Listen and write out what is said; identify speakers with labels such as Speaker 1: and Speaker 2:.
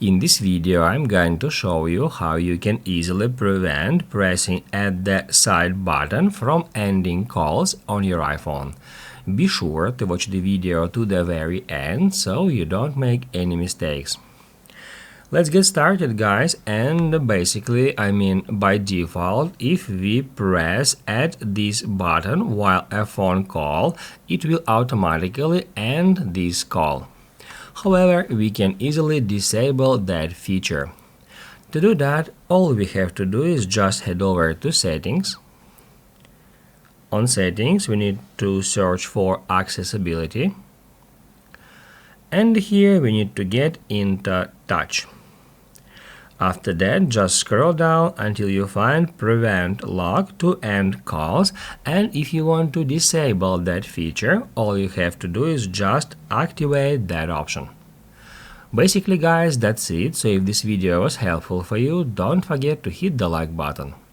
Speaker 1: In this video, I'm going to show you how you can easily prevent pressing at the side button from ending calls on your iPhone. Be sure to watch the video to the very end so you don't make any mistakes. Let's get started, guys, and basically, by default, if we press at this button while a phone call, it will automatically end this call. However, we can easily disable that feature. To do that, all we have to do is just head over to Settings. On Settings, we need to search for Accessibility. And here we need to get into Touch. After that, just scroll down until you find Prevent Lock to End Calls, and if you want to disable that feature, all you have to do is just activate that option. Basically, guys, that's it. So if this video was helpful for you, don't forget to hit the like button.